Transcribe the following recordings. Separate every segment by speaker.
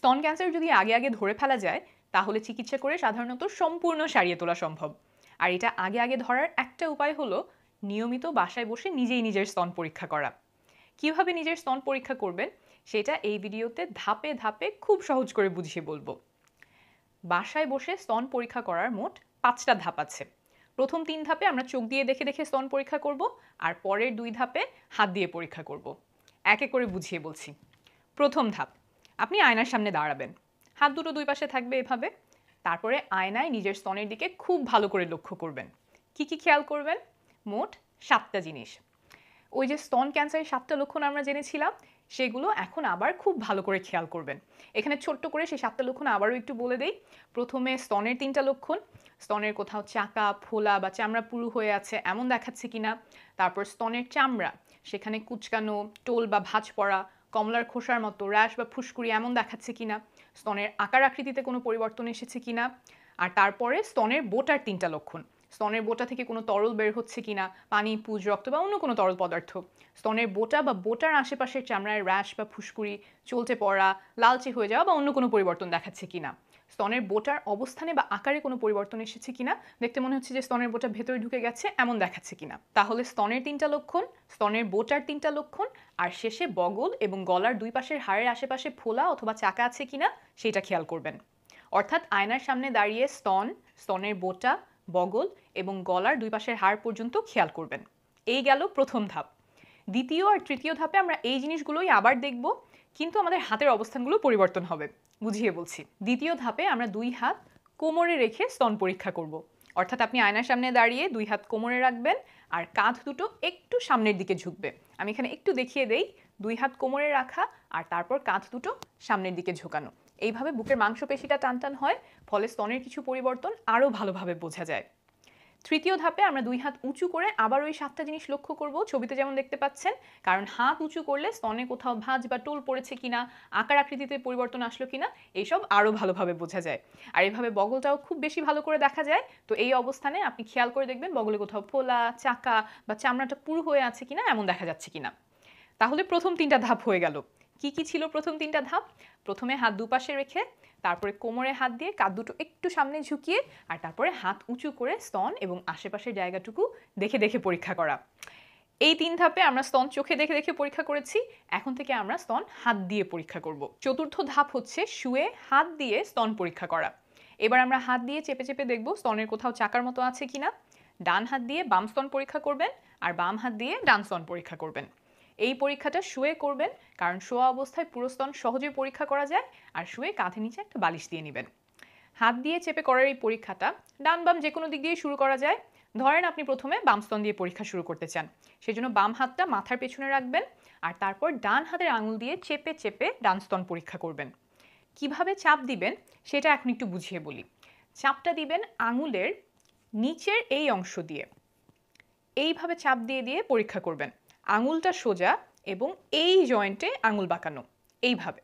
Speaker 1: স্তন ক্যান্সার যদি আগে আগে ধরে ফেলা যায় তাহলে চিকিৎসা করে সাধারণত সম্পূর্ণ সারিয়ে তোলা সম্ভব। আর এটা আগে আগে ধরার একটা উপায় হলো নিয়মিত বাসায় বসে নিজেই নিজের স্তন পরীক্ষা করা। কিভাবে নিজের স্তন পরীক্ষা করবেন সেটা এই ভিডিওতে ধাপে ধাপে খুব সহজ করে বুঝিয়ে বলবো। বাসায় বসে স্তন পরীক্ষা করার মোট 5টা ধাপ আছে। প্রথম 3 ধাপে আমরা চোখ দিয়ে দেখে দেখে স্তন পরীক্ষা করব, আর পরের 2 ধাপে হাত দিয়ে পরীক্ষা করব। এক এক করে বুঝিয়ে বলছি। প্রথম ধাপ, আপনি আয়নার সামনে দাঁড়াবেন, হাত দুটো দুই পাশে থাকবে এভাবে। তারপরে আয়নায় নিজের স্তনের দিকে খুব ভালো করে লক্ষ্য করবেন। কি কি খেয়াল করবেন? মোট 7টা জিনিস। ওই যে স্তন ক্যান্সারের 7টা লক্ষণ আমরা জেনেছিলাম, সেগুলো এখন আবার খুব ভালো করে খেয়াল করবেন। এখানে ছোট্ট করে সেই 7টা লক্ষণ আবারও একটু বলে দেই। প্রথমে স্তনের 3টা লক্ষণ, স্তনের কোথাও চাকা, ফোলা বা চামড়া পুরু হয়ে আছে এমন দেখাচ্ছে কিনা। তারপর স্তনের চামড়া, সেখানে কুচকানো, টোল বা ভাঁজ পড়া, কমলার খোসার মতো র্যাশ বা ফুসকুড়ি এমন দেখাচ্ছে কিনা, স্তনের আকার আকৃতিতে কোনো পরিবর্তন এসেছে কিনা। আর তারপরে স্তনের বোটার 3টা লক্ষণ, স্তনের বোটা থেকে কোনো তরল বের হচ্ছে কিনা, পানি, পুজ, রক্ত বা অন্য কোনো তরল পদার্থ। স্তনের বোটা বা বোটার আশেপাশের চামড়ায় র্যাশ বা ফুসকুড়ি, চলতে পড়া, লালচে হয়ে যাওয়া বা অন্য কোনো পরিবর্তন দেখাচ্ছে কিনা। স্তনের বোটার অবস্থানে বা আকারে কোনো পরিবর্তন এসেছে কিনা, দেখতে মনে হচ্ছে যে স্তনের বোটা ভেতরে ঢুকে গেছে এমন দেখাচ্ছে কিনা। তাহলে স্তনের 3টা লক্ষণ, স্তনের বোটার 3টা লক্ষণ, আর শেষে বগল এবং গলার 2 পাশের হাড়ের আশেপাশে ফোলা অথবা চাকা আছে কিনা সেটা খেয়াল করবেন। অর্থাৎ আয়নার সামনে দাঁড়িয়ে স্তন, স্তনের বোটা, বগল এবং গলার 2 পাশের হাড় পর্যন্ত খেয়াল করবেন। এই গেল প্রথম ধাপ। দ্বিতীয় আর তৃতীয় ধাপে আমরা এই জিনিসগুলোই আবার দেখব, কিন্তু আমাদের হাতের অবস্থানগুলো পরিবর্তন হবে। বুঝিয়ে বলছি। দ্বিতীয় ধাপে আমরা 2 হাত কোমরে রেখে স্তন পরীক্ষা করব। অর্থাৎ আপনি আয়নার সামনে দাঁড়িয়ে 2 হাত কোমরে রাখবেন আর কাঁধ দুটো একটু সামনের দিকে ঝুঁকবে। আমি এখানে একটু দেখিয়ে দেই, 2 হাত কোমরে রাখা আর তারপর কাঁধ দুটো সামনের দিকে ঝোঁকানো। এইভাবে বুকের মাংসপেশিটা টানটান হয়, ফলে স্তনের কিছু পরিবর্তন আরও ভালোভাবে বোঝা যায়। তৃতীয় ধাপে আমরা 2 হাত উঁচু করে আবার ওই 7টা জিনিস লক্ষ্য করব, ছবিতে যেমন দেখতে পাচ্ছেন। কারণ হাত উঁচু করলে স্তনে কোথাও ভাঁজ বা টোল পড়েছে কিনা, আকার আকৃতিতে পরিবর্তন আসলো কিনা, এইসব আরও ভালোভাবে বোঝা যায়। আর এইভাবে বগলটাও খুব বেশি ভালো করে দেখা যায়। তো এই অবস্থানে আপনি খেয়াল করে দেখবেন বগলে কোথাও ফোলা, চাকা বা চামড়াটা পুরু হয়ে আছে কিনা এমন দেখা যাচ্ছে কিনা। তাহলে প্রথম 3টা ধাপ হয়ে গেল। কি কি ছিল প্রথম 3টা ধাপ? প্রথমে হাত দুপাশে রেখে, তারপরে কোমরে হাত দিয়ে কাঁধ দুটো একটু সামনে ঝুঁকিয়ে, আর তারপরে হাত উঁচু করে স্তন এবং আশেপাশের জায়গাটুকু দেখে দেখে পরীক্ষা করা। এই 3 ধাপে আমরা স্তন চোখে দেখে দেখে পরীক্ষা করেছি। এখন থেকে আমরা স্তন হাত দিয়ে পরীক্ষা করব। চতুর্থ ধাপ হচ্ছে শুয়ে হাত দিয়ে স্তন পরীক্ষা করা। এবার আমরা হাত দিয়ে চেপে চেপে দেখব স্তনের কোথাও চাকার মতো আছে কিনা। ডান হাত দিয়ে বাম স্তন পরীক্ষা করবেন আর বাম হাত দিয়ে ডান স্তন পরীক্ষা করবেন। এই পরীক্ষাটা শুয়ে করবেন, কারণ শোয়া অবস্থায় পুরো স্তন সহজে পরীক্ষা করা যায়। আর শুয়ে কাঁধের নিচে একটা বালিশ দিয়ে নেবেন। হাত দিয়ে চেপে করার এই পরীক্ষাটা ডান বাম যে কোনো দিক দিয়ে শুরু করা যায়। ধরেন আপনি প্রথমে বাম স্তন দিয়ে পরীক্ষা শুরু করতে চান, সেজন্য বাম হাতটা মাথার পেছনে রাখবেন আর তারপর ডান হাতের আঙুল দিয়ে চেপে চেপে ডান স্তন পরীক্ষা করবেন। কিভাবে চাপ দিবেন সেটা এখন একটু বুঝিয়ে বলি। চাপটা দিবেন আঙুলের নিচের এই অংশ দিয়ে, এইভাবে চাপ দিয়ে দিয়ে পরীক্ষা করবেন। আঙুলটা সোজা এবং এই জয়েন্টে আঙুল বাঁকানো, এইভাবে।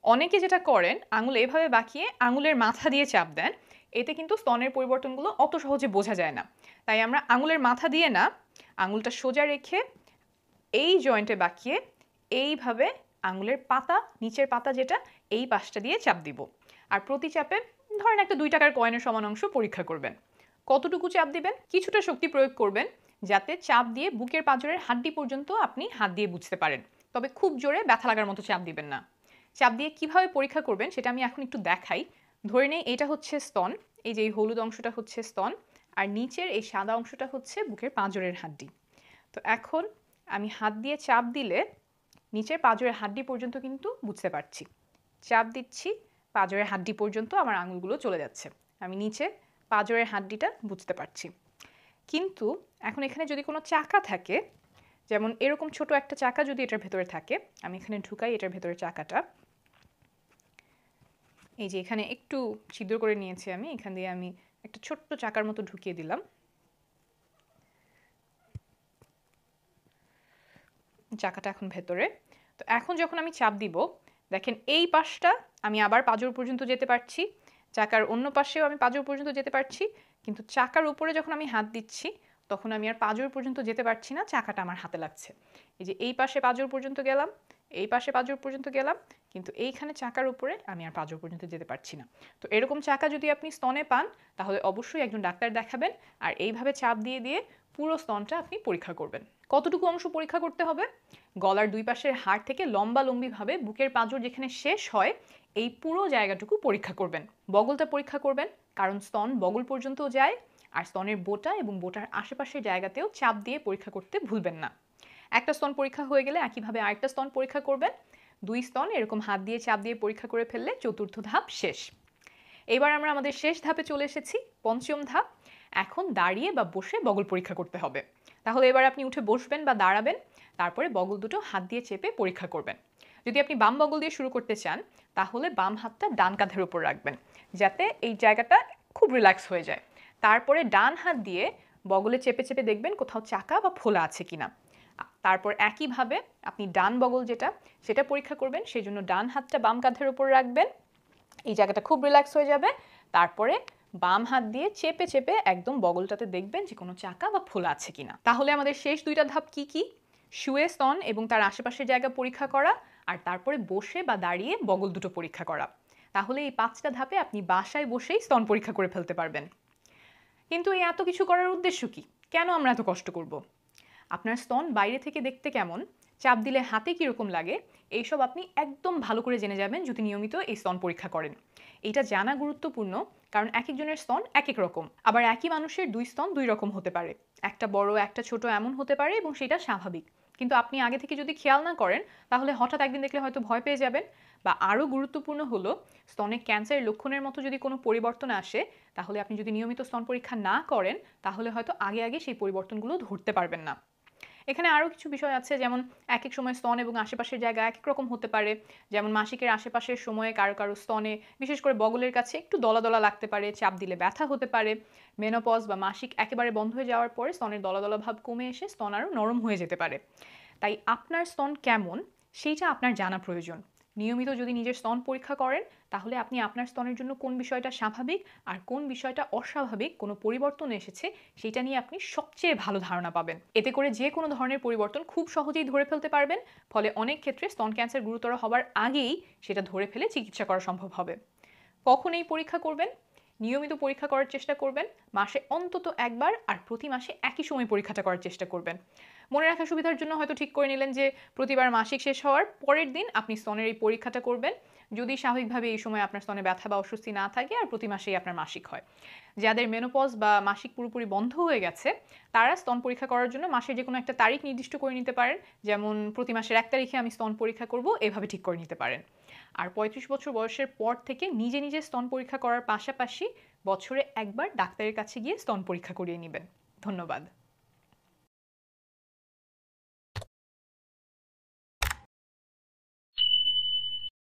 Speaker 1: অনেকে যেটা করেন আঙুল এভাবে বাঁকিয়ে আঙুলের মাথা দিয়ে চাপ দেন, এতে কিন্তু স্তনের পরিবর্তনগুলো অত সহজে বোঝা যায় না। তাই আমরা আঙুলের মাথা দিয়ে না, আঙুলটা সোজা রেখে এই জয়েন্টে বাঁকিয়ে এইভাবে আঙুলের পাতা, নিচের পাতা যেটা, এই পাশটা দিয়ে চাপ দিব। আর প্রতি চাপে ধরেন একটা 2 টাকার কয়েনের সমান অংশ পরীক্ষা করবেন। কতটুকু চাপ দিবেন? কিছুটা শক্তি প্রয়োগ করবেন, যাতে চাপ দিয়ে বুকের পাঁজরের হাড্ডি পর্যন্ত আপনি হাত দিয়ে বুঝতে পারেন। তবে খুব জোরে ব্যথা লাগার মতো চাপ দিবেন না। চাপ দিয়ে কিভাবে পরীক্ষা করবেন সেটা আমি এখন একটু দেখাই। ধরে নেই এটা হচ্ছে স্তন, এই যে এই হলুদ অংশটা হচ্ছে স্তন, আর নিচের এই সাদা অংশটা হচ্ছে বুকের পাঁজরের হাড্ডি। তো এখন আমি হাত দিয়ে চাপ দিলে নিচের পাঁজরের হাড্ডি পর্যন্ত কিন্তু বুঝতে পারছি। চাপ দিচ্ছি, পাঁজরের হাড্ডি পর্যন্ত আমার আঙুলগুলো চলে যাচ্ছে, আমি নিচে পাঁজরের হাড্ডিটা বুঝতে পারছি। কিন্তু এখন এখানে যদি কোনো চাকা থাকে, যেমন এরকম ছোট একটা চাকা যদি এটার ভেতরে থাকে, আমি এখানে ঢুকাই এটার ভেতরে চাকাটা। এই যে এখানে একটু ছিদ্র করে নিয়েছি আমি, এখান দিয়ে আমি একটা ছোট্ট চাকার মতো ঢুকিয়ে দিলাম। চাকাটা এখন ভেতরে। তো এখন যখন আমি চাপ দিব, দেখেন এই পাশটা আমি আবার পাঁজর পর্যন্ত যেতে পারছি, চাকার অন্য পাশেও আমি পাঁজর পর্যন্ত যেতে পারছি। কিন্তু চাকার উপরে যখন আমি হাত দিচ্ছি, তখন আমি আর পাঁজর পর্যন্ত যেতে পারছি না, চাকাটা আমার হাতে লাগছে। এই যে এই পাশে পাঁজর পর্যন্ত গেলাম, এই পাশে পাঁজর পর্যন্ত গেলাম, কিন্তু এইখানে চাকার উপরে আমি আর পাঁজর পর্যন্ত যেতে পারছি না। তো এরকম চাকা যদি আপনি স্তনে পান তাহলে অবশ্যই একজন ডাক্তার দেখাবেন, আর এইভাবে চাপ দিয়ে দিয়ে পুরো স্তনটা আপনি পরীক্ষা করবেন। কতটুকু অংশ পরীক্ষা করতে হবে? গলার দুই পাশের হাড় থেকে লম্বালম্বিভাবে বুকের পাঁজর যেখানে শেষ হয় এই পুরো জায়গাটুকু পরীক্ষা করবেন। বগলটা পরীক্ষা করবেন, কারণ স্তন বগল পর্যন্তও যায়, আর স্তনের বোঁটা এবং বোঁটার আশেপাশের জায়গাতেও চাপ দিয়ে পরীক্ষা করতে ভুলবেন না। একটা স্তন পরীক্ষা হয়ে গেলে একইভাবে আরেকটা স্তন পরীক্ষা করবেন। 2 স্তন এরকম হাত দিয়ে চাপ দিয়ে পরীক্ষা করে ফেললে চতুর্থ ধাপ শেষ। এবার আমরা আমাদের শেষ ধাপে চলে এসেছি, পঞ্চম ধাপ। এখন দাঁড়িয়ে বা বসে বগল পরীক্ষা করতে হবে। তাহলে এবার আপনি উঠে বসবেন বা দাঁড়াবেন, তারপরে বগল দুটো হাত দিয়ে চেপে পরীক্ষা করবেন। যদি আপনি বাম বগল দিয়ে শুরু করতে চান তাহলে বাম হাতটা ডান কাঁধের উপর রাখবেন, যাতে এই জায়গাটা খুব রিল্যাক্স হয়ে যায়। তারপরে ডান হাত দিয়ে বগলে চেপে চেপে দেখবেন কোথাও চাকা বা ফোলা আছে কিনা। তারপর একইভাবে আপনি ডান বগল সেটা পরীক্ষা করবেন, সেই জন্য ডান হাতটা বাম কাঁধের উপর রাখবেন, এই জায়গাটা খুব রিল্যাক্স হয়ে যাবে। তারপরে বাম হাত দিয়ে চেপে চেপে একদম বগলটাতে দেখবেন যে কোনো চাকা বা ফোলা আছে কিনা। তাহলে আমাদের শেষ দুইটা ধাপ কি কি? শুয়ে স্তন এবং তার আশেপাশের জায়গা পরীক্ষা করা, আর তারপরে বসে বা দাঁড়িয়ে বগল দুটো পরীক্ষা করা। তাহলে এই 5টা ধাপে আপনি বাসায় বসেই স্তন পরীক্ষা করে ফেলতে পারবেন। কিন্তু এই এত কিছু করার উদ্দেশ্য কি? কেন আমরা এত কষ্ট করব? আপনার স্তন বাইরে থেকে দেখতে কেমন, চাপ দিলে হাতে কীরকম লাগে, এইসব আপনি একদম ভালো করে জেনে যাবেন যদি নিয়মিত এই স্তন পরীক্ষা করেন। এটা জানা গুরুত্বপূর্ণ, কারণ এক একজনের স্তন এক এক রকম। আবার একই মানুষের 2 স্তন 2 রকম হতে পারে, একটা বড় একটা ছোট এমন হতে পারে, এবং সেটা স্বাভাবিক। কিন্তু আপনি আগে থেকে যদি খেয়াল না করেন তাহলে হঠাৎ একদিন দেখলে হয়তো ভয় পেয়ে যাবেন। বা আরও গুরুত্বপূর্ণ হলো, স্তনে ক্যান্সারের লক্ষণের মতো যদি কোনো পরিবর্তন আসে তাহলে আপনি যদি নিয়মিত স্তন পরীক্ষা না করেন তাহলে হয়তো আগে আগে সেই পরিবর্তনগুলো ধরতে পারবেন না। এখানে আরও কিছু বিষয় আছে, যেমন এক এক সময় স্তন এবং আশেপাশের জায়গা এক এক রকম হতে পারে। যেমন মাসিকের আশেপাশের সময়ে কারো কারো স্তনে, বিশেষ করে বগলের কাছে একটু দলা দলা লাগতে পারে, চাপ দিলে ব্যথা হতে পারে। মেনোপজ বা মাসিক একেবারে বন্ধ হয়ে যাওয়ার পরে স্তনের দলা দলা ভাব কমে এসে স্তন আরও নরম হয়ে যেতে পারে। তাই আপনার স্তন কেমন সেইটা আপনার জানা প্রয়োজন। নিয়মিত যদি নিজের স্তন পরীক্ষা করেন তাহলে আপনি আপনার স্তনের জন্য কোন বিষয়টা স্বাভাবিক আর কোন বিষয়টা অস্বাভাবিক কোনো পরিবর্তন এসেছে সেটা নিয়ে আপনি সবচেয়ে ভালো ধারণা পাবেন। এতে করে যে কোনো ধরনের পরিবর্তন খুব সহজেই ধরে ফেলতে পারবেন, ফলে অনেক ক্ষেত্রে স্তন ক্যান্সার গুরুতর হবার আগেই সেটা ধরে ফেলে চিকিৎসা করা সম্ভব হবে। কখন এই পরীক্ষা করবেন? নিয়মিত পরীক্ষা করার চেষ্টা করবেন, মাসে অন্তত একবার, আর প্রতি মাসে একই সময় পরীক্ষাটা করার চেষ্টা করবেন। মনে রাখার সুবিধার জন্য হয়তো ঠিক করে নিলেন যে প্রতিবার মাসিক শেষ হওয়ার পরের দিন আপনি স্তনের এই পরীক্ষাটা করবেন, যদি স্বাভাবিকভাবে এই সময় আপনার স্তনে ব্যথা বা অস্বস্তি না থাকে আর প্রতি মাসেই আপনার মাসিক হয়। যাদের মেনোপজ বা মাসিক পুরোপুরি বন্ধ হয়ে গেছে তারা স্তন পরীক্ষা করার জন্য মাসের যে কোনো একটা তারিখ নির্দিষ্ট করে নিতে পারেন, যেমন প্রতি মাসের 1 তারিখে আমি স্তন পরীক্ষা করব, এভাবে ঠিক করে নিতে পারেন। আর 35 বছর বয়সের পর থেকে নিজে নিজে স্তন পরীক্ষা করার পাশাপাশি বছরে একবার ডাক্তারের কাছে গিয়ে স্তন পরীক্ষা করিয়ে নেবেন। ধন্যবাদ।